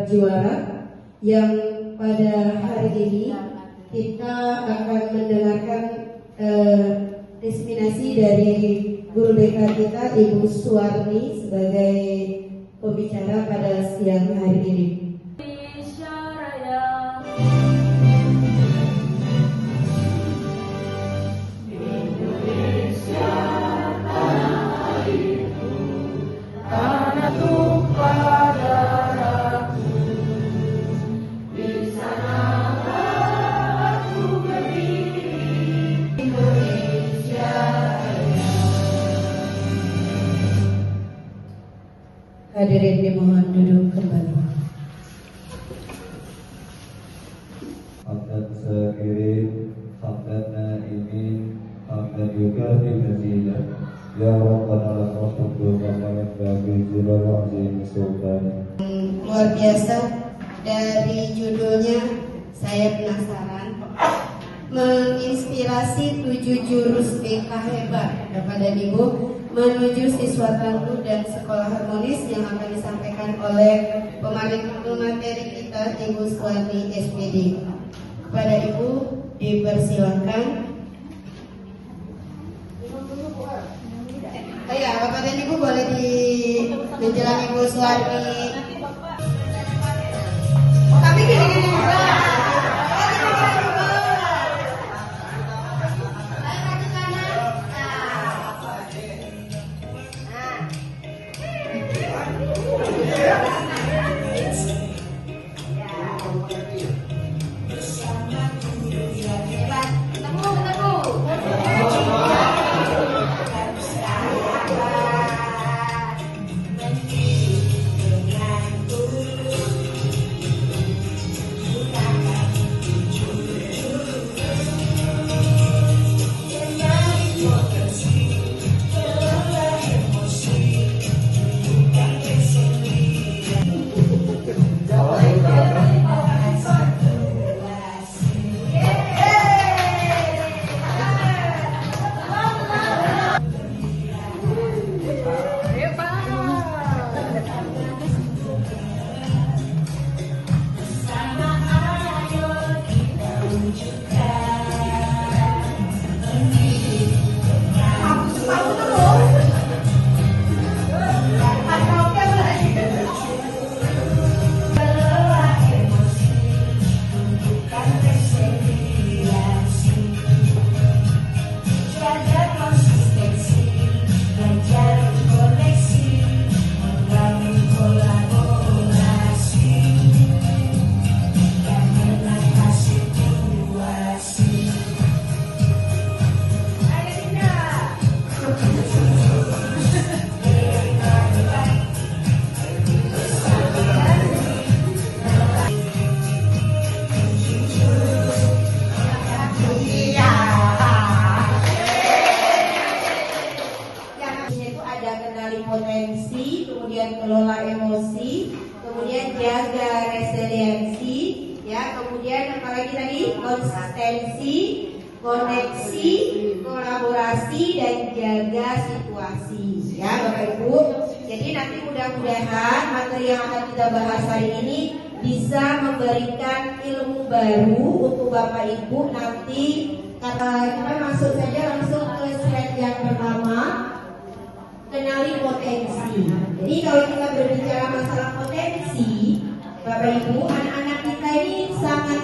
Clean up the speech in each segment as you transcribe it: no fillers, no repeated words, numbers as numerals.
juara yang pada hari ini kita akan mendengarkan destinasi dari guru BK kita Ibu Suwarni sebagai pembicara pada siang hari ini. Hadirin dimohon duduk kembali. Hamdan syakirin, hamdan na'imin, hamdan yukafi mazidah. Ya Rabbana lakal hamdu kama yanbaghi li jalali sultanik. Luar biasa, dari judulnya saya penasaran, menginspirasi 7 jurus BK hebat kepada Ibu menuju siswa tangguh dan sekolah harmonis yang akan disampaikan oleh pemateri kita Ibu Suwarni SPD. Kepada Ibu dipersilakan. Ya, Bapak dan Ibu boleh menjelang Ibu Suwarni. Kami gini-gini juga. Potensi, kemudian kelola emosi, kemudian jaga resiliensi, ya, kemudian apalagi tadi konsistensi, koneksi, kolaborasi dan jaga situasi, ya Bapak Ibu. Jadi nanti mudah-mudahan materi yang akan kita bahas hari ini bisa memberikan ilmu baru untuk Bapak Ibu nanti. Kita masuk saja langsung ke slide yang pertama. Kenali potensi. Jadi kalau kita berbicara masalah potensi, Bapak Ibu, anak-anak kita ini sangat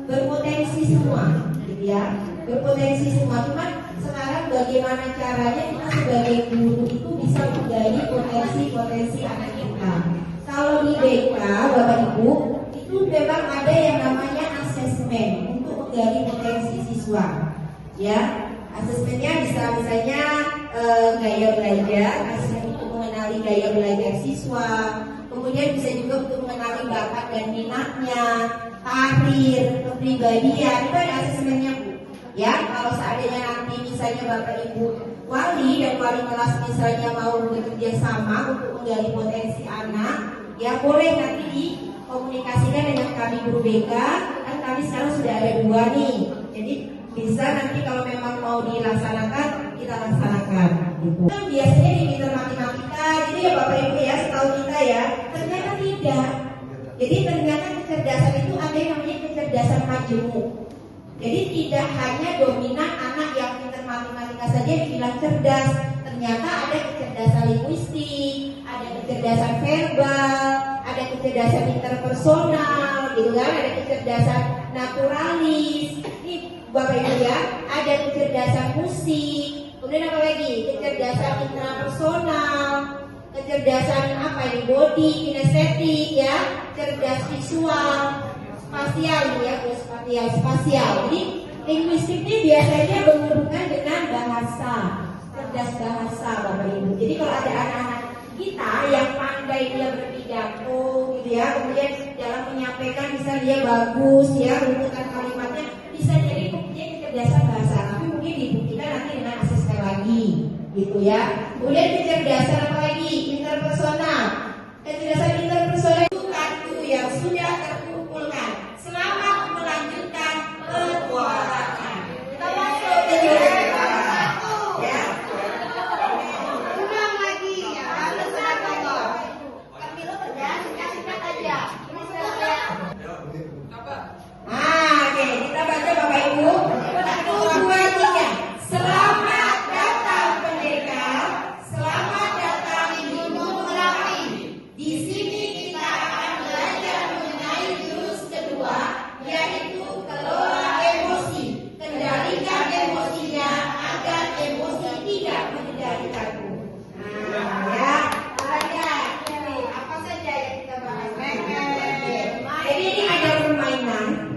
berpotensi semua, gitu ya. Berpotensi semua. Cuman sekarang bagaimana caranya kita sebagai guru itu bisa menggali potensi-potensi anak kita. Kalau di BK, Bapak Ibu, itu memang ada yang namanya asesmen untuk menggali potensi siswa, ya. Asesmennya bisa misalnya gaya belajar, asesmen untuk mengenali gaya belajar siswa, kemudian bisa juga untuk mengenali bakat dan minatnya, karir, kepribadian, itu ada asesmennya Bu. Ya, kalau seandainya nanti misalnya Bapak Ibu wali dan wali kelas misalnya mau bekerja sama untuk menggali potensi anak, ya boleh nanti dikomunikasikan dengan kami guru BK, kan kami sekarang sudah ada 2 nih, jadi bisa nanti kalau memang mau dilaksanakan kita laksanakan gitu. Kan biasanya di pinter matematika, jadi ya Bapak Ibu ya, setahu kita ya ternyata tidak. majemuk. Jadi tidak hanya dominan anak yang pintar matematika saja dibilang cerdas. Ternyata ada kecerdasan linguistik, ada kecerdasan verbal, ada kecerdasan interpersonal, gitu kan? Ada kecerdasan naturalis. Ini Bapak Ibu ya, ada kecerdasan musik. Kemudian apa lagi? Kecerdasan intrapersonal, kecerdasan apa ini? Body, kinestetik ya, cerdas visual, spasial ya, spasial. Jadi linguistik ini biasanya berhubungan dengan bahasa, cerdas bahasa Bapak Ibu. Jadi kalau ada anak-anak kita yang pandai dia berpidato gitu ya, kemudian dalam menyampaikan bisa dia bagus ya, runutan kalimatnya bisa jadi buktinya kecerdasan bahasa. Tapi mungkin dibuktikan nanti dengan asesmen lagi gitu ya. Kemudian kecerdasan apa lagi? Interpersonal. Kecerdasan interpersonal itu kartu yang sudah terkumpulkan. Selamat melanjutkan petualangan. Kita masuk ke ya. Ulang lagi ya, selesai dulu. Kamilu ya, singkat aja. Ini selesai. Oke, kita baca Bapak Ibu. 1, 2, 3. Selamat datang pendekar. Selamat datang di Gunung Merapi. Di sini kita akan belajar mengenai jurus kedua, yaitu kelola emosi. Kendalikan emosinya agar emosi tidak mengendalikanmu. Ya. Apa saja yang kita bahas? Jadi ini ada permainan.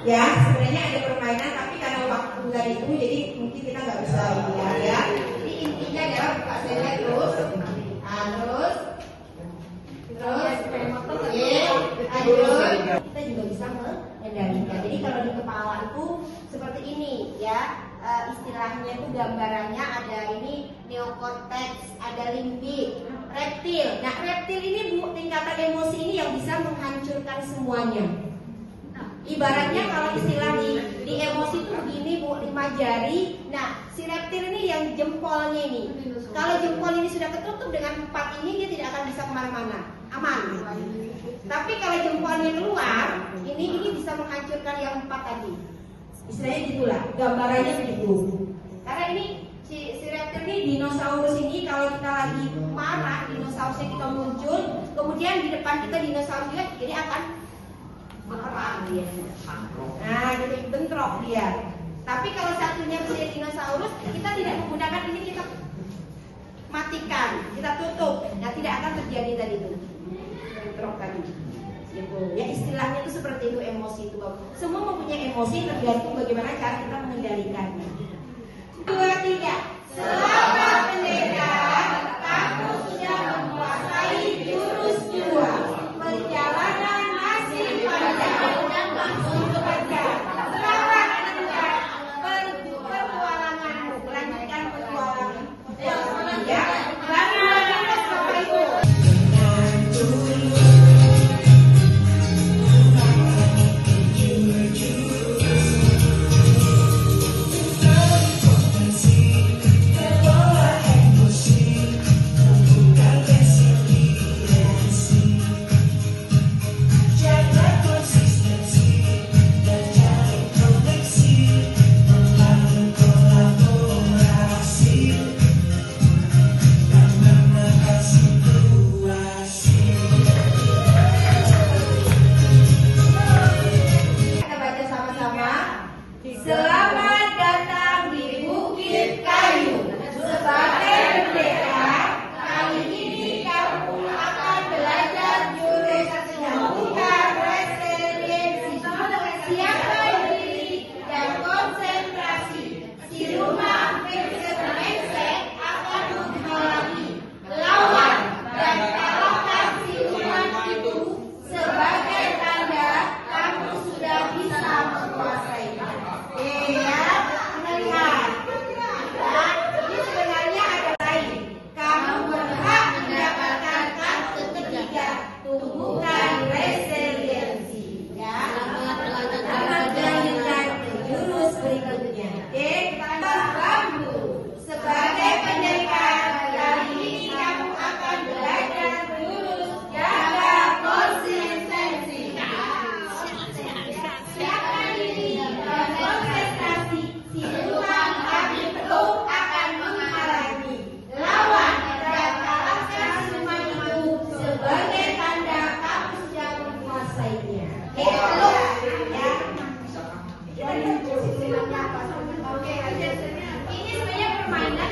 Ya, sebenarnya ada permainan, tapi karena waktu tadi itu, jadi mungkin kita nggak bisa lihat ya. Jadi intinya adalah buka saja terus, kita juga bisa mengendalikan. Jadi kalau di kepala itu seperti ini ya, istilahnya itu gambarannya ada ini neokortex, ada limbik, reptil. Nah reptil ini Bu, tingkatan emosi ini yang bisa menghancurkan semuanya. Ibaratnya kalau istilah di emosi itu begini Bu, 5 jari. Nah si reptil ini yang jempolnya ini. Kalau jempol ini sudah ketutup dengan 4 ini, dia tidak akan bisa kemana-mana, aman. Tapi kalau jempolnya keluar, ini bisa menghancurkan yang 4 tadi. Istilahnya gitulah, gambarannya begitu. Karena ini si reptil ini, dinosaurus ini kalau kita lagi marah, dinosaurusnya kita muncul, kemudian di depan kita dinosaurus juga, jadi akan berperang dia. Nah, jadi bentrok dia. Tapi kalau satunya misalnya dinosaurus, kita tidak menggunakan ini, kita matikan, kita tutup. Nah, tidak akan terjadi tadi itu bentrok tadi. Gitu. Ya istilahnya itu seperti itu, emosi itu. Semua mempunyai emosi, tergantung bagaimana cara kita mengendalikannya. 2, 3. Selamat pendekar, kamu sudah menguasai jurus 2. Perjalanan masih panjang dan langsung bekerja. Selamat melanjutkan petualanganmu. Melanjutkan petualangan. Ya, selamat Bapak Ibu.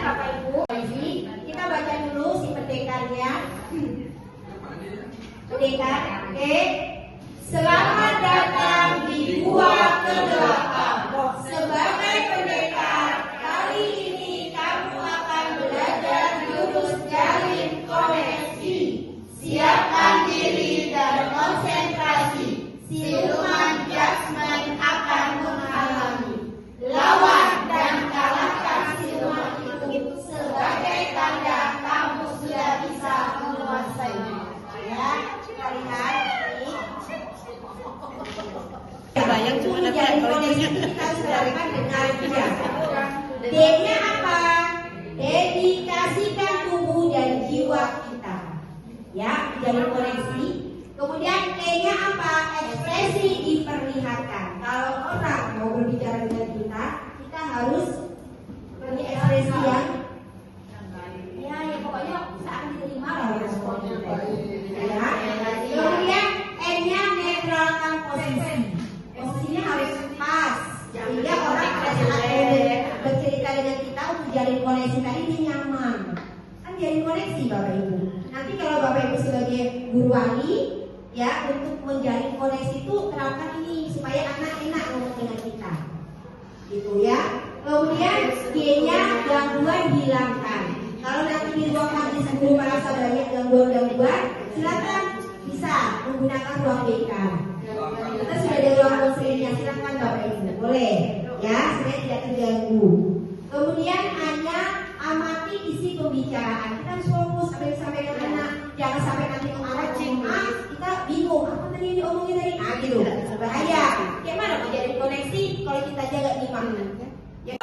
Bapak Ibu. Kita baca dulu si pendekarnya. Pendekar, oke. Selamat datang di gua ke-8. Sebagai pendekar, kali ini kamu akan belajar jurus jalin koneksi. Siapkan diri dan konsentrasi. Siluman jasmani akan menghalangi. Lawan dan kalahkan siluman itu sebagai tanda kamu sudah bisa menguasainya. Ya, kita lihat ini. Bayang cuma ada Kalau kita serahkan dengan dia. D-nya apa? Dedikasikan tubuh dan jiwa kita. Ya, jalin koneksi. Kemudian E-nya apa? Ekspresi diperlihatkan. Kalau orang mau berbicara dengan kita harus punya ekspresi ya pokoknya saat diterima lah responnya. Ya. Kemudian N-nya netralkan posisi. Posisinya harus pas. Sehingga orang pada saat bercerita dengan kita untuk jalin koneksi tadi dia nyaman. Kan jalin koneksi Bapak Ibu. Nanti kalau Bapak Ibu sebagai guru wali ya untuk menjalin koneksi itu terapkan ini supaya anak enak ngomong dengan kita. Gitu ya. Kemudian G-nya gangguan hilangkan. Kalau nanti di ruang majelis guru merasa banyak gangguan-gangguan, silakan bisa menggunakan ruang BK. Kita sudah ada ruang konselingnya, silakan Bapak Ibu, boleh ya, supaya tidak terganggu. Kemudian hanya amati isi pembicaraan. Kita harus fokus apa yang disampaikan anak, jangan sampai nanti anak kita bingung apa tadi yang diomongin tadi, gitu, bahaya. Kayak mana mau jadi koneksi kalau kita jaga iman? Ya.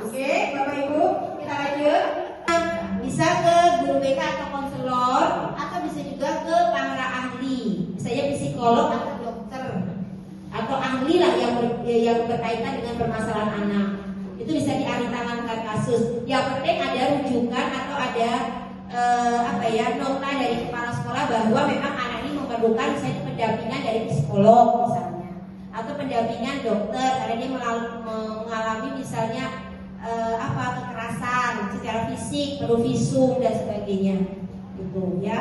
Oke, Bapak Ibu, kita lanjut. Bisa ke guru BK atau konselor, atau bisa juga ke para ahli, misalnya psikolog atau dokter, atau ahli lah yang berkaitan dengan permasalahan anak. Itu bisa dialih tangankan kasus. Yang penting ada rujukan atau ada nota dari kepala sekolah bahwa memang anak ini memerlukan misalnya pendampingan dari psikolog misalnya, atau pendampingan dokter karena dia mengalami misalnya kekerasan secara fisik, perlu visum dan sebagainya, gitu ya.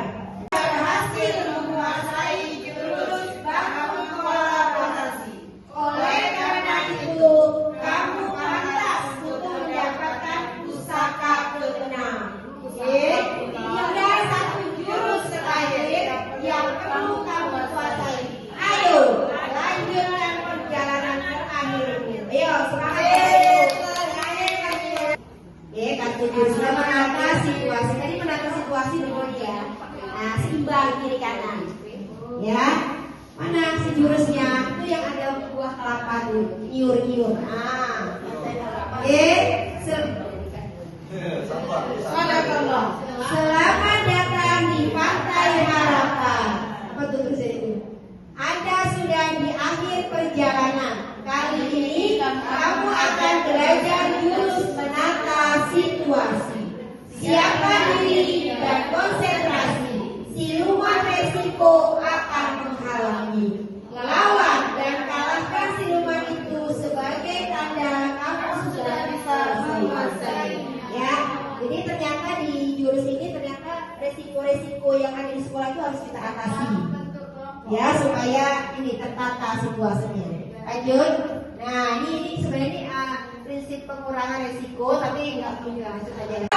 Berhasil menguasai jurus baku kolaborasi. Oleh karena itu, kamu pantas untuk mendapatkan pusaka ke-6. Tinggal satu jurus terakhir yang perlu kamu kuasai. Ayo, lanjutkan perjalanan terakhirmu. Ayo, semangat. Kartu jurus sudah menata situasi. Tadi menata situasi dulu ya. Nah, seimbang kiri kanan. Ya, mana si jurusnya? Itu yang ada buah kelapa tuh, nyur-nyur. Nah, selamat datang di Pantai Harapan. Apa tuh tulisan itu? Anda sudah di akhir perjalanan. Kali ini kamu akan belajar jurus menata situasi. Siapkan diri dan konsentrasi. Siluman resiko akan menghalangi. Lawan dan kalahkan siluman itu sebagai tanda kamu sudah bisa menguasai. Ya, jadi ternyata di jurus ini ternyata resiko-resiko yang ada di sekolah itu harus kita atasi. Ya, supaya ini tertata situasinya. Lanjut. Nah, ini sebenarnya prinsip pengurangan resiko, tapi nggak perlu langsung aja.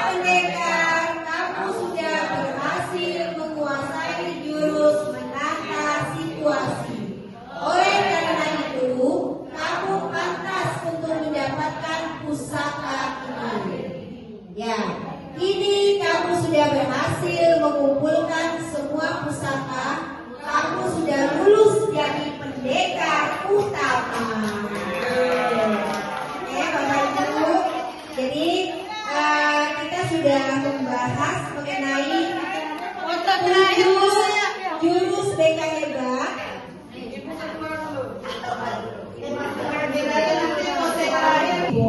Pendekar, kamu sudah berhasil menguasai jurus menata situasi. Oleh karena itu, kamu pantas untuk mendapatkan pusaka ini. Ya, kini kamu sudah berhasil mengumpulkan mengenai jurus BK hebat.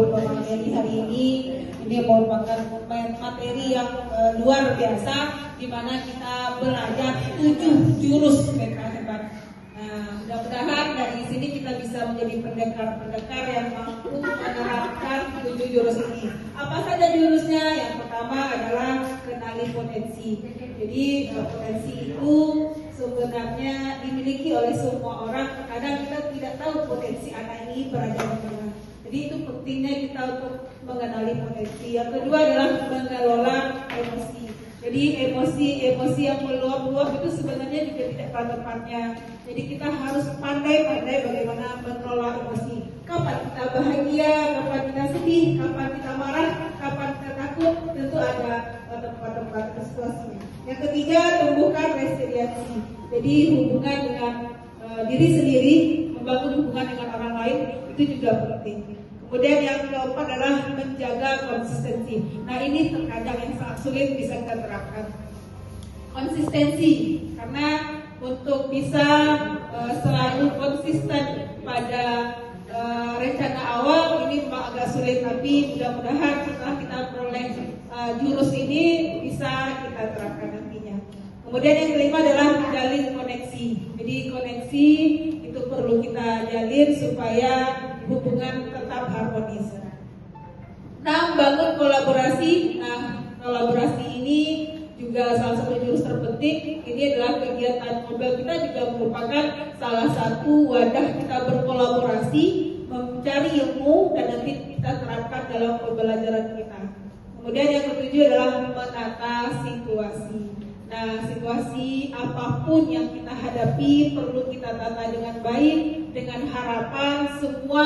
Materi hari ini merupakan materi yang luar biasa, di mana kita belajar 7 jurus BK hebat. Nah, mudah-mudahan dari sini kita bisa menjadi pendekar-pendekar yang mampu menerapkan 7 jurus ini. Apa saja jurusnya? Yang pertama adalah kenali potensi. Jadi potensi itu sebenarnya dimiliki oleh semua orang. Kadang kita tidak tahu potensi anak ini berada di mana. Jadi itu pentingnya kita untuk mengenali potensi. Yang kedua adalah mengelola emosi. Jadi emosi yang meluap-luap itu sebenarnya juga tidak pada tempatnya. Jadi kita harus pandai-pandai bagaimana mengelola emosi. Kapan kita bahagia, kapan kita sedih, kapan kita marah, kapan kita takut, tentu ada tempat-tempat situasinya. Yang ketiga, tumbuhkan resiliensi. Jadi hubungan dengan diri sendiri, membangun hubungan dengan orang lain itu juga penting. Kemudian yang keempat adalah menjaga konsistensi. Nah ini terkadang yang sangat sulit bisa kita terapkan. Konsistensi, karena untuk bisa selalu konsisten pada rencana awal ini memang agak sulit, tapi mudah-mudahan setelah kita peroleh jurus ini bisa kita terapkan nantinya. Kemudian yang kelima adalah menjalin koneksi. Jadi koneksi itu perlu kita jalin supaya hubungan tetap harmonis. Nah, bangun kolaborasi. Nah, kolaborasi ini juga salah satu jurus terpenting. Ini adalah kegiatan Kobel kita juga merupakan salah satu wadah kita berkolaborasi, mencari ilmu dan nanti kita terapkan dalam pembelajaran kita. Kemudian yang ketujuh adalah menata situasi. Nah, situasi apapun yang kita hadapi perlu kita tata dengan baik, dengan harapan semua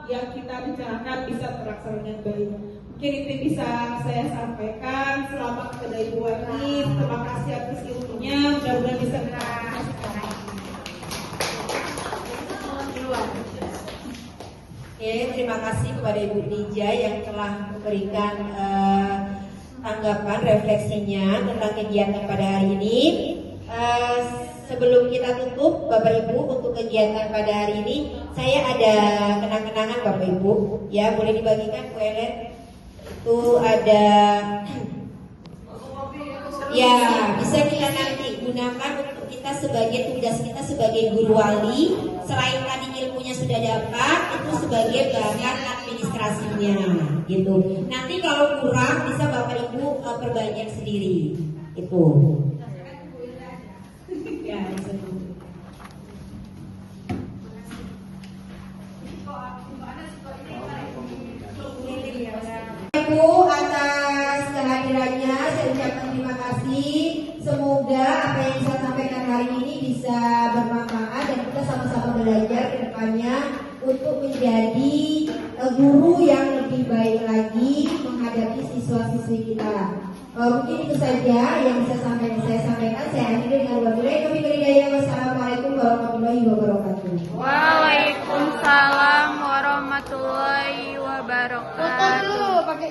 yang kita bicarakan bisa terlaksana dengan baik. Mungkin itu bisa saya sampaikan. Selamat kepada Ibu Wati, terima kasih atas ilmunya. Mudah-mudahan bisa kita aplikasikan. Oke, terima kasih kepada Ibu Dija yang telah memberikan tanggapan refleksinya tentang kegiatan pada hari ini. Sebelum kita tutup Bapak Ibu untuk kegiatan pada hari ini, saya ada kenang-kenangan Bapak Ibu. Ya, boleh dibagikan Bu Ellen. Itu ada ya, bisa kita nanti gunakan untuk kita sebagai tugas kita sebagai guru wali. Selain tadi ilmunya sudah dapat, itu sebagai bahan administrasinya gitu. Nanti kalau kurang bisa Bapak Ibu perbanyak sendiri. Itu. Ya, Ibu atas kehadirannya saya ucapkan terima kasih. Semoga apa yang saya sampaikan hari ini bisa bermanfaat dan kita sama-sama belajar ke depannya untuk menjadi guru yang lebih baik lagi menghadapi siswa-siswi kita. Mungkin itu saja yang bisa saya sampaikan. Saya akhiri dengan wabillahi. Wassalamualaikum warahmatullahi wabarakatuh. Waalaikumsalam warahmatullahi wabarakatuh. Foto dulu pakai